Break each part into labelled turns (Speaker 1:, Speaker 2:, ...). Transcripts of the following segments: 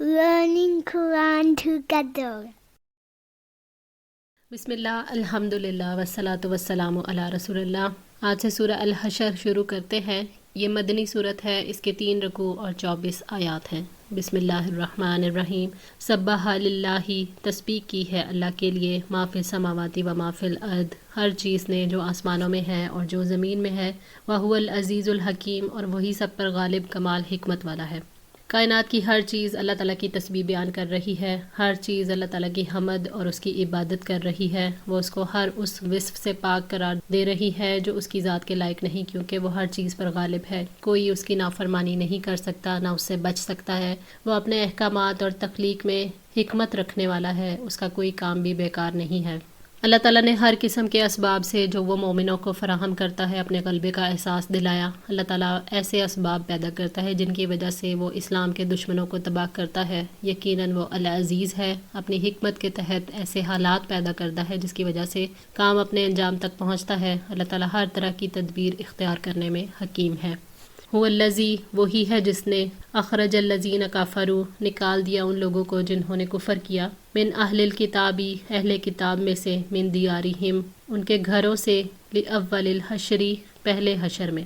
Speaker 1: learning Quran together.
Speaker 2: بسمillah الحمدللہ والصلاۃ والسلام علی رسول اللہ۔ آج سے سورہ الحشر شروع کرتے ہیں۔ یہ مدنی صورت ہے، اس کے 3 رکوع اور 24 آیات ہیں۔ بسم اللہ الرحمن الرحیم۔ سبح للہ، تسبیح کی ہے اللہ کے لیے، ما فی السماوات و ما فی الارض، ہر چیز نے جو آسمانوں میں ہے اور جو زمین میں ہے، وہو العزیز الحکیم، اور وہی سب پر غالب کمال حکمت والا ہے۔ کائنات کی ہر چیز اللہ تعالیٰ کی تسبیح بیان کر رہی ہے، ہر چیز اللہ تعالیٰ کی حمد اور اس کی عبادت کر رہی ہے۔ وہ اس کو ہر اس وصف سے پاک قرار دے رہی ہے جو اس کی ذات کے لائق نہیں، کیونکہ وہ ہر چیز پر غالب ہے، کوئی اس کی نافرمانی نہیں کر سکتا، نہ اس سے بچ سکتا ہے۔ وہ اپنے احکامات اور تخلیق میں حکمت رکھنے والا ہے، اس کا کوئی کام بھی بیکار نہیں ہے۔ اللہ تعالیٰ نے ہر قسم کے اسباب سے جو وہ مومنوں کو فراہم کرتا ہے اپنے غلبے کا احساس دلایا۔ اللہ تعالیٰ ایسے اسباب پیدا کرتا ہے جن کی وجہ سے وہ اسلام کے دشمنوں کو تباہ کرتا ہے۔ یقیناً وہ العزیز ہے، اپنی حکمت کے تحت ایسے حالات پیدا کرتا ہے جس کی وجہ سے کام اپنے انجام تک پہنچتا ہے۔ اللہ تعالیٰ ہر طرح کی تدبیر اختیار کرنے میں حکیم ہے۔ هو الذی، وہی ہے جس نے اخرج الذین کفروا، نکال دیا ان لوگوں کو جنہوں نے کفر کیا، من اہل الکتابی، اہل کتاب میں سے، من دیارہم، ان کے گھروں سے، لاول الحشر، پہلے حشر میں۔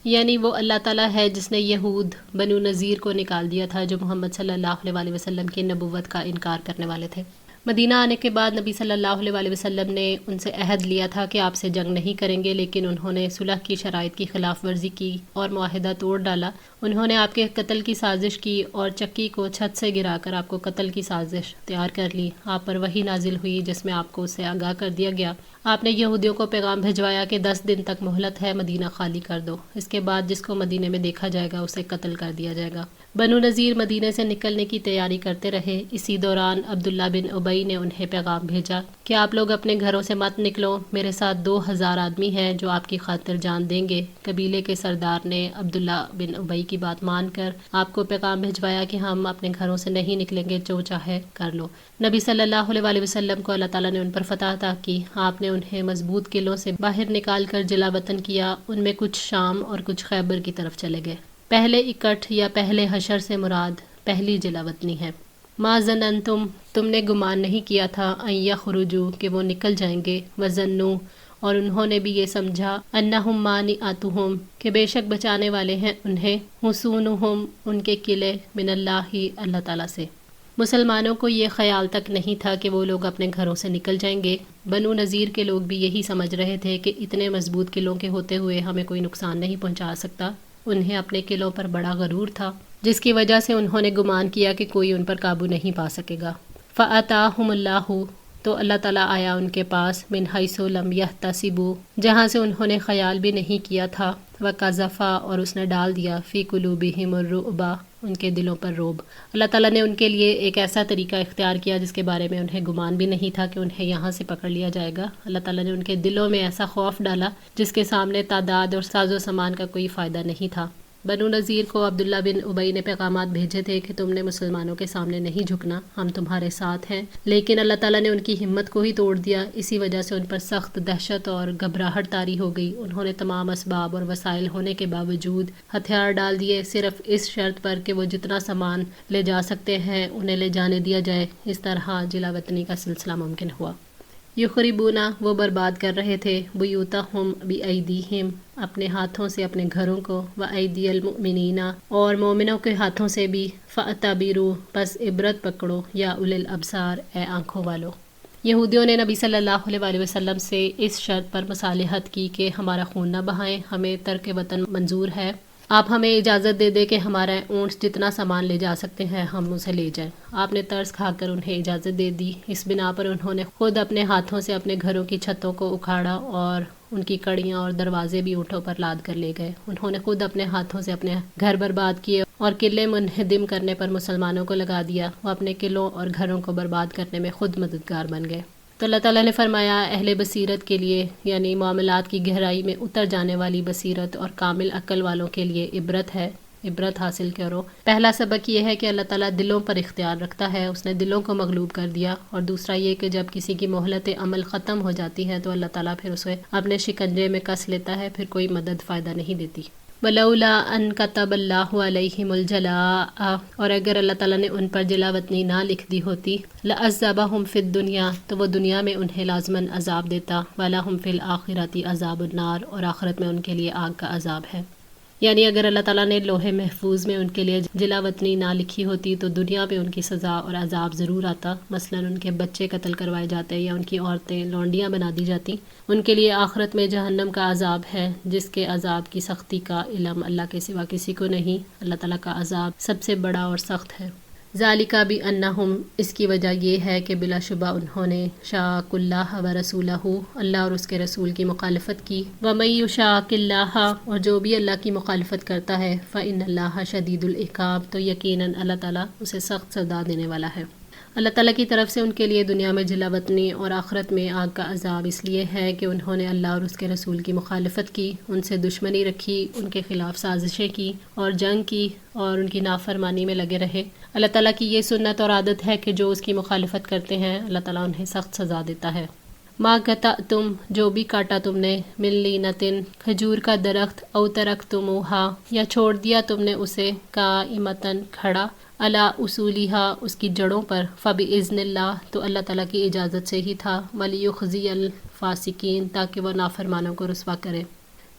Speaker 2: یعنی وہ اللہ تعالیٰ ہے جس نے یہود بنو نذیر کو نکال دیا تھا جو محمد صلی اللہ علیہ وآلہ وسلم کی نبوت کا انکار کرنے والے تھے۔ مدینہ آنے کے بعد نبی صلی اللہ علیہ وآلہ وسلم نے ان سے عہد لیا تھا کہ آپ سے جنگ نہیں کریں گے، لیکن انہوں نے صلح کی شرائط کی خلاف ورزی کی اور معاہدہ توڑ ڈالا۔ انہوں نے آپ کے قتل کی سازش کی اور چکی کو چھت سے گرا کر آپ کو قتل کی سازش تیار کر لی۔ آپ پر وحی نازل ہوئی جس میں آپ کو اس سے آگاہ کر دیا گیا۔ آپ نے یہودیوں کو پیغام بھجوایا کہ 10 دن تک مہلت ہے، مدینہ خالی کر دو، اس کے بعد جس کو مدینے میں دیکھا جائے گا اسے قتل کر دیا جائے گا۔ بنو نذیر مدینے سے نکلنے کی تیاری کرتے رہے۔ اسی دوران عبداللہ بن ابی نے انہیں پیغام بھیجا کہ آپ لوگ اپنے گھروں سے مت نکلو، میرے ساتھ 2000 آدمی ہیں جو آپ کی خاطر جان دیں گے۔ قبیلے کے سردار نے عبداللہ بن ابی کی بات مان کر آپ کو پیغام بھجوایا کہ ہم اپنے گھروں سے نہیں نکلیں گے، جو چاہے کر لو۔ نبی صلی اللہ علیہ وآلہ وسلم کو اللہ تعالیٰ نے ان پر فتح عطا کی۔ آپ نے انہیں مضبوط قلعوں سے باہر نکال کر جلا وطن کیا، ان میں کچھ شام اور کچھ خیبر کی طرف چلے گئے۔ پہلے اکٹھ یا پہلے حشر سے مراد پہلی جلا وطنی ہے۔ ما ظننتم، تم نے گمان نہیں کیا تھا، ان یخرجوا، کہ وہ نکل جائیں گے، وظنوا، اور انہوں نے بھی یہ سمجھا، انہم مانعتہم، کہ بے شک بچانے والے ہیں انہیں، حصونہم، ان کے قلعے، من اللہ، اللہ تعالیٰ سے۔ مسلمانوں کو یہ خیال تک نہیں تھا کہ وہ لوگ اپنے گھروں سے نکل جائیں گے۔ بنو نذیر کے لوگ بھی یہی سمجھ رہے تھے کہ اتنے مضبوط قلعوں کے ہوتے ہوئے ہمیں کوئی نقصان نہیں پہنچا سکتا۔ انہیں اپنے قلعوں پر بڑا غرور تھا، جس کی وجہ سے انہوں نے گمان کیا کہ کوئی ان پر قابو نہیں پا سکے گا۔ فَأَتَاهُمُ اللَّهُ، تو اللہ تعالیٰ آیا ان کے پاس، من حیث لم یحتسبوا، جہاں سے انہوں نے خیال بھی نہیں کیا تھا، وَقَذَفَ، اور اس نے ڈال دیا، فی قلوبہم الرعب، ان کے دلوں پر رعب۔ اللہ تعالیٰ نے ان کے لیے ایک ایسا طریقہ اختیار کیا جس کے بارے میں انہیں گمان بھی نہیں تھا کہ انہیں یہاں سے پکڑ لیا جائے گا۔ اللہ تعالیٰ نے ان کے دلوں میں ایسا خوف ڈالا جس کے سامنے تعداد اور ساز و سامان کا کوئی فائدہ نہیں تھا۔ بنو نذیر کو عبداللہ بن ابی نے پیغامات بھیجے تھے کہ تم نے مسلمانوں کے سامنے نہیں جھکنا، ہم تمہارے ساتھ ہیں، لیکن اللہ تعالیٰ نے ان کی ہمت کو ہی توڑ دیا۔ اسی وجہ سے ان پر سخت دہشت اور گھبراہٹ طاری ہو گئی۔ انہوں نے تمام اسباب اور وسائل ہونے کے باوجود ہتھیار ڈال دیے، صرف اس شرط پر کہ وہ جتنا سامان لے جا سکتے ہیں انہیں لے جانے دیا جائے۔ اس طرح جلا وطنی کا سلسلہ ممکن ہوا۔ یخربونا، وہ برباد کر رہے تھے، بیوتہم بایدیہم، اپنے ہاتھوں سے اپنے گھروں کو، وایدی المؤمنین، اور مومنوں کے ہاتھوں سے بھی، فاعتبروا، پس عبرت پکڑو، یا اولی الابصار، اے آنکھوں والو۔ یہودیوں نے نبی صلی اللہ علیہ وآلہ وسلم سے اس شرط پر مصالحت کی کہ ہمارا خون نہ بہائیں، ہمیں ترک وطن منظور ہے، آپ ہمیں اجازت دے دیں کہ ہمارا اونٹ جتنا سامان لے جا سکتے ہیں ہم اسے لے جائیں۔ آپ نے ترس کھا کر انہیں اجازت دے دی۔ اس بنا پر انہوں نے خود اپنے ہاتھوں سے اپنے گھروں کی چھتوں کو اکھاڑا اور ان کی کڑیاں اور دروازے بھی اونٹوں پر لاد کر لے گئے۔ انہوں نے خود اپنے ہاتھوں سے اپنے گھر برباد کیے اور قلعے منہدم کرنے پر مسلمانوں کو لگا دیا۔ وہ اپنے قلعوں اور گھروں کو برباد کرنے میں خود مددگار بن گئے۔ تو اللہ تعالیٰ نے فرمایا اہل بصیرت کے لیے، یعنی معاملات کی گہرائی میں اتر جانے والی بصیرت اور کامل عقل والوں کے لیے عبرت ہے، عبرت حاصل کرو۔ پہلا سبق یہ ہے کہ اللہ تعالیٰ دلوں پر اختیار رکھتا ہے، اس نے دلوں کو مغلوب کر دیا، اور دوسرا یہ کہ جب کسی کی مہلت عمل ختم ہو جاتی ہے تو اللہ تعالیٰ پھر اسے اپنے شکنجے میں کس لیتا ہے، پھر کوئی مدد فائدہ نہیں دیتی۔ ولولا ان كتب اللہ علیہم الجلاء، اور اگر اللہ تعالیٰ نے ان پر جلا وطنی نہ لکھ دی ہوتی، لعذبہم فی الدنیا، تو وہ دنیا میں انہیں لازماً عذاب دیتا، ولہم فی الآخرۃ عذاب النار، اور آخرت میں ان کے لیے آگ کا عذاب ہے۔ یعنی اگر اللہ تعالیٰ نے لوح محفوظ میں ان کے لیے جلا وطنی نہ لکھی ہوتی تو دنیا میں ان کی سزا اور عذاب ضرور آتا، مثلا ان کے بچے قتل کروائے جاتے یا ان کی عورتیں لونڈیاں بنا دی جاتی۔ ان کے لیے آخرت میں جہنم کا عذاب ہے، جس کے عذاب کی سختی کا علم اللہ کے سوا کسی کو نہیں۔ اللہ تعالیٰ کا عذاب سب سے بڑا اور سخت ہے۔ ذالک بانہم، اس کی وجہ یہ ہے کہ بلا شبہ انہوں نے شاق اللہ و رسولہ، اللہ اور اس کے رسول کی مخالفت کی، ومن یشاق اللہ، اور جو بھی اللہ کی مخالفت کرتا ہے، فإن اللہ شدید العقاب، تو یقیناً اللہ تعالیٰ اسے سخت سزا دینے والا ہے۔ اللہ تعالیٰ کی طرف سے ان کے لیے دنیا میں جلا وطنی اور آخرت میں آگ کا عذاب اس لیے ہے کہ انہوں نے اللہ اور اس کے رسول کی مخالفت کی، ان سے دشمنی رکھی، ان کے خلاف سازشیں کی اور جنگ کی اور ان کی نافرمانی میں لگے رہے۔ اللہ تعالیٰ کی یہ سنت اور عادت ہے کہ جو اس کی مخالفت کرتے ہیں اللہ تعالیٰ انہیں سخت سزا دیتا ہے۔ ما قطعتم، جو بھی کاٹا تم نے، من لینتن، کھجور کا درخت، او ترکتموہا، یا چھوڑ دیا تم نے اسے، قائمتن، کھڑا، علی اصولہا، اس کی جڑوں پر، فباذن اللہ، تو اللہ تعالیٰ کی اجازت سے ہی تھا، ولیخزی الفاسقین، تاکہ وہ نافرمانوں کو رسوا کرے۔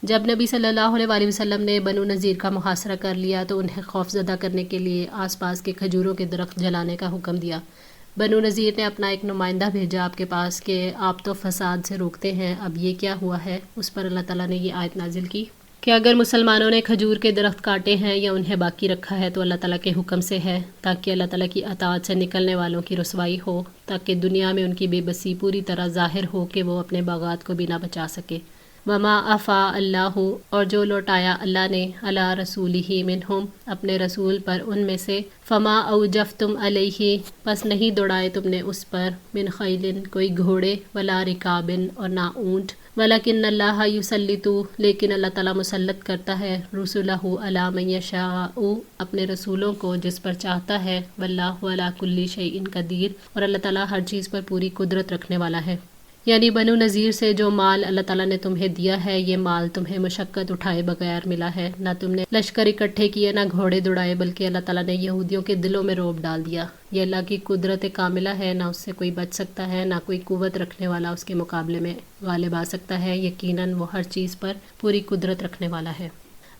Speaker 2: جب نبی صلی اللہ علیہ وسلم نے بنو نذیر کا محاصرہ کر لیا تو انہیں خوف زدہ کرنے کے لیے آس پاس کے کھجوروں کے درخت جلانے کا حکم دیا۔ بنو نذیر نے اپنا ایک نمائندہ بھیجا آپ کے پاس کہ آپ تو فساد سے روکتے ہیں، اب یہ کیا ہوا ہے؟ اس پر اللہ تعالیٰ نے یہ آیت نازل کی کہ اگر مسلمانوں نے کھجور کے درخت کاٹے ہیں یا انہیں باقی رکھا ہے تو اللہ تعالیٰ کے حکم سے ہے، تاکہ اللہ تعالیٰ کی اطاعت سے نکلنے والوں کی رسوائی ہو، تاکہ دنیا میں ان کی بے بسی پوری طرح ظاہر ہو کہ وہ اپنے باغات کو بھی نہ بچا سکے۔ وما افاء اللہ، اور جو لوٹایا اللہ نے، علی رسولہ منہم، اپنے رسول پر ان میں سے، فما اوجفتم علیہ، پس نہیں دوڑائے تم نے اس پر، من خیل، کوئی گھوڑے، ولا رکابن، اور نہ اونٹ، ولکن اللہ یسلط، لیکن اللہ تعالیٰ مسلط کرتا ہے، رسلہ علی من یشاء، اپنے رسولوں کو جس پر چاہتا ہے، واللہ علی کل شیء قدیر، اور اللہ تعالیٰ ہر چیز پر پوری قدرت رکھنے والا ہے۔ یعنی بنو نذیر سے جو مال اللہ تعالیٰ نے تمہیں دیا ہے، یہ مال تمہیں مشقت اٹھائے بغیر ملا ہے، نہ تم نے لشکر اکٹھے کیے، نہ گھوڑے دوڑائے، بلکہ اللہ تعالیٰ نے یہودیوں کے دلوں میں رعب ڈال دیا۔ یہ اللہ کی قدرت کاملہ ہے، نہ اس سے کوئی بچ سکتا ہے، نہ کوئی قوت رکھنے والا اس کے مقابلے میں غالب آ سکتا ہے، یقیناً وہ ہر چیز پر پوری قدرت رکھنے والا ہے۔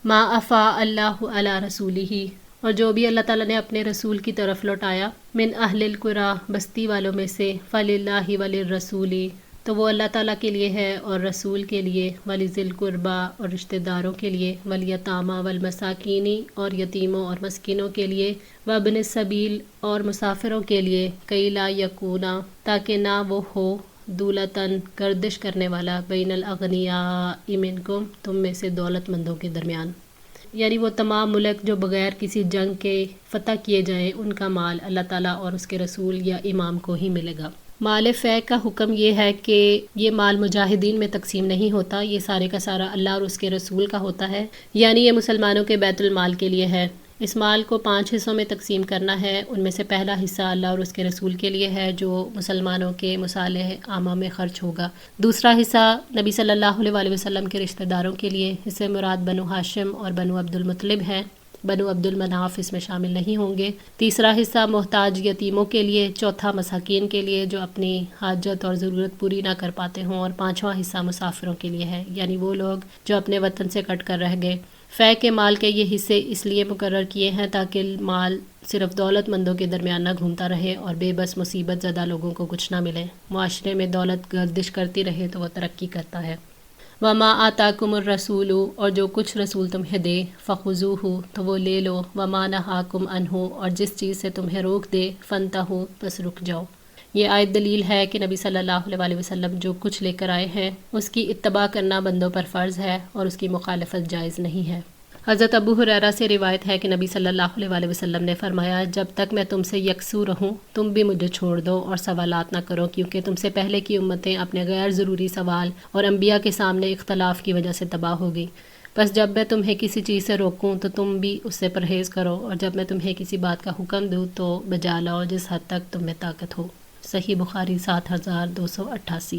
Speaker 2: ما افاء اللہ علی رسولہ، اور جو بھی اللہ تعالیٰ نے اپنے رسول کی طرف لوٹایا، من اہل القریٰ، بستی والوں میں سے، فللہ وللرسول، تو وہ اللہ تعالیٰ کے لیے ہے اور رسول کے لیے، وَلِذِی الْقُرْبَىٰ، اور رشتہ داروں کے لیے، وَالْیَتَامَىٰ وَالْمَسَاکِینِ، اور یتیموں اور مسکینوں کے لیے، وَابْنِ السَّبِیلِ، اور مسافروں کے لیے، کَیْ لَا یَکُونَ، تاکہ نہ وہ ہو، دولتاً، گردش کرنے والا، بین الاغنیاء منکم، تم میں سے دولت مندوں کے درمیان۔ یعنی وہ تمام ملک جو بغیر کسی جنگ کے فتح کیے جائیں، ان کا مال اللہ تعالیٰ اور اس کے رسول یا امام کو ہی ملے گا۔ مال فے کا حکم یہ ہے کہ یہ مال مجاہدین میں تقسیم نہیں ہوتا، یہ سارے کا سارا اللہ اور اس کے رسول کا ہوتا ہے، یعنی یہ مسلمانوں کے بیت المال کے لیے ہے۔ اس مال کو 5 حصوں میں تقسیم کرنا ہے، ان میں سے پہلا حصہ اللہ اور اس کے رسول کے لیے ہے جو مسلمانوں کے مصالح عامہ میں خرچ ہوگا۔ دوسرا حصہ نبی صلی اللہ علیہ وسلم کے رشتہ داروں کے لیے، اس سے مراد بنو ہاشم اور بنو عبد المطلب ہیں، بنو عبد المناف اس میں شامل نہیں ہوں گے۔ تیسرا حصہ محتاج یتیموں کے لیے، چوتھا مساکین کے لیے جو اپنی حاجت اور ضرورت پوری نہ کر پاتے ہوں، اور 5واں حصہ مسافروں کے لیے ہے، یعنی وہ لوگ جو اپنے وطن سے کٹ کر رہ گئے۔ فے کے مال کے یہ حصے اس لیے مقرر کیے ہیں تاکہ مال صرف دولت مندوں کے درمیان نہ گھومتا رہے اور بے بس مصیبت زدہ لوگوں کو کچھ نہ ملے، معاشرے میں دولت گردش کرتی رہے تو وہ ترقی کرتا ہے۔ وما آتاکم الرسول، اور جو کچھ رسول تمہیں دے، فخذوہ، تو وہ لے لو، وما نہاکم عنہ، اور جس چیز سے تمہیں روک دے، فانتہوا، بس رک جاؤ۔ یہ آیت دلیل ہے کہ نبی صلی اللہ علیہ وسلم جو کچھ لے کر آئے ہیں اس کی اتباع کرنا بندوں پر فرض ہے اور اس کی مخالفت جائز نہیں ہے۔ حضرت ابو ہریرہ سے روایت ہے کہ نبی صلی اللہ علیہ وسلم نے فرمایا، جب تک میں تم سے یکسو رہوں تم بھی مجھے چھوڑ دو اور سوالات نہ کرو، کیونکہ تم سے پہلے کی امتیں اپنے غیر ضروری سوال اور انبیاء کے سامنے اختلاف کی وجہ سے تباہ ہو گئی۔ بس جب میں تمہیں کسی چیز سے روکوں تو تم بھی اس سے پرہیز کرو، اور جب میں تمہیں کسی بات کا حکم دوں تو بجا لاؤ جس حد تک تم میں طاقت ہو۔ صحیح بخاری 7288۔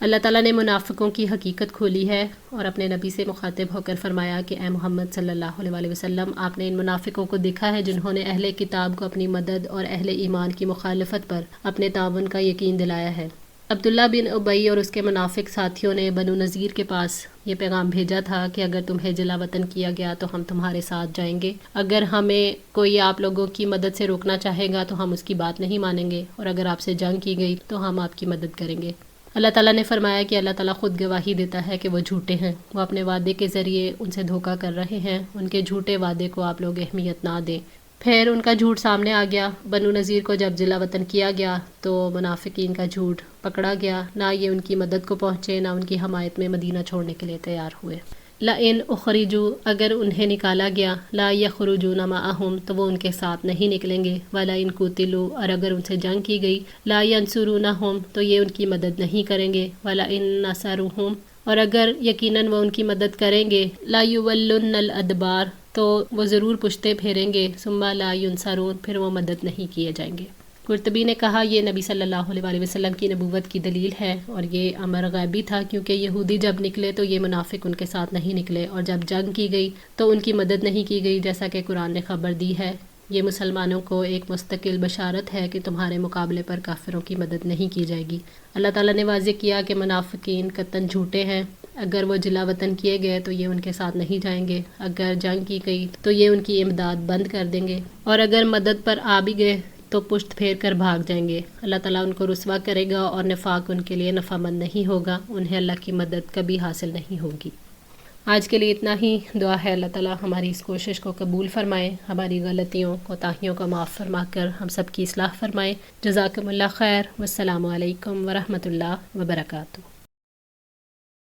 Speaker 2: اللہ تعالیٰ نے منافقوں کی حقیقت کھولی ہے اور اپنے نبی سے مخاطب ہو کر فرمایا کہ اے محمد صلی اللہ علیہ وسلم، آپ نے ان منافقوں کو دیکھا ہے جنہوں نے اہل کتاب کو اپنی مدد اور اہل ایمان کی مخالفت پر اپنے تعاون کا یقین دلایا ہے۔ عبداللہ بن ابی اور اس کے منافق ساتھیوں نے بنو نذیر کے پاس یہ پیغام بھیجا تھا کہ اگر تمہیں جلا وطن کیا گیا تو ہم تمہارے ساتھ جائیں گے، اگر ہمیں کوئی آپ لوگوں کی مدد سے روکنا چاہے گا تو ہم اس کی بات نہیں مانیں گے، اور اگر آپ سے جنگ کی گئی تو ہم آپ کی مدد کریں گے۔ اللہ تعالیٰ نے فرمایا کہ اللہ تعالیٰ خود گواہی دیتا ہے کہ وہ جھوٹے ہیں، وہ اپنے وعدے کے ذریعے ان سے دھوکہ کر رہے ہیں، ان کے جھوٹے وعدے کو آپ لوگ اہمیت نہ دیں۔ پھر ان کا جھوٹ سامنے آ گیا۔ بنو نذیر کو جب جلا وطن کیا گیا تو منافقین کا جھوٹ پکڑا گیا، نہ یہ ان کی مدد کو پہنچے نہ ان کی حمایت میں مدینہ چھوڑنے کے لیے تیار ہوئے۔ لئن اخرجوا، اگر انہیں نکالا گیا، لا یخرجون معہم، تو وہ ان کے ساتھ نہیں نکلیں گے، ولئن قتلوا، اور اگر ان سے جنگ کی گئی، لا ینصرونہم، تو یہ ان کی مدد نہیں کریں گے، ولئن نصروہم، اور اگر یقیناً وہ ان کی مدد کریں گے، لا یولن الادبار، تو وہ ضرور پشتے پھیریں گے، ثم لا ینصرون، پھر وہ مدد نہیں کیے جائیں گے۔ قرطبی نے کہا یہ نبی صلی اللہ علیہ وسلم کی نبوت کی دلیل ہے، اور یہ امر غیبی تھا، کیونکہ یہودی جب نکلے تو یہ منافق ان کے ساتھ نہیں نکلے، اور جب جنگ کی گئی تو ان کی مدد نہیں کی گئی، جیسا کہ قرآن نے خبر دی ہے۔ یہ مسلمانوں کو ایک مستقل بشارت ہے کہ تمہارے مقابلے پر کافروں کی مدد نہیں کی جائے گی۔ اللہ تعالیٰ نے واضح کیا کہ منافقین قطعاً جھوٹے ہیں، اگر وہ جلا وطن کیے گئے تو یہ ان کے ساتھ نہیں جائیں گے، اگر جنگ کی گئی تو یہ ان کی امداد بند کر دیں گے، اور اگر مدد پر آ بھی گئے تو پشت پھیر کر بھاگ جائیں گے۔ اللہ تعالیٰ ان کو رسوا کرے گا اور نفاق ان کے لیے نفع مند نہیں ہوگا، انہیں اللہ کی مدد کبھی حاصل نہیں ہوگی۔ آج کے لیے اتنا ہی۔ دعا ہے اللہ تعالیٰ ہماری اس کوشش کو قبول فرمائے، ہماری غلطیوں کوتاہیوں کو معاف فرما کر ہم سب کی اصلاح فرمائے۔ جزاکم اللہ خیر، والسلام علیکم ورحمۃ اللہ وبرکاتہ۔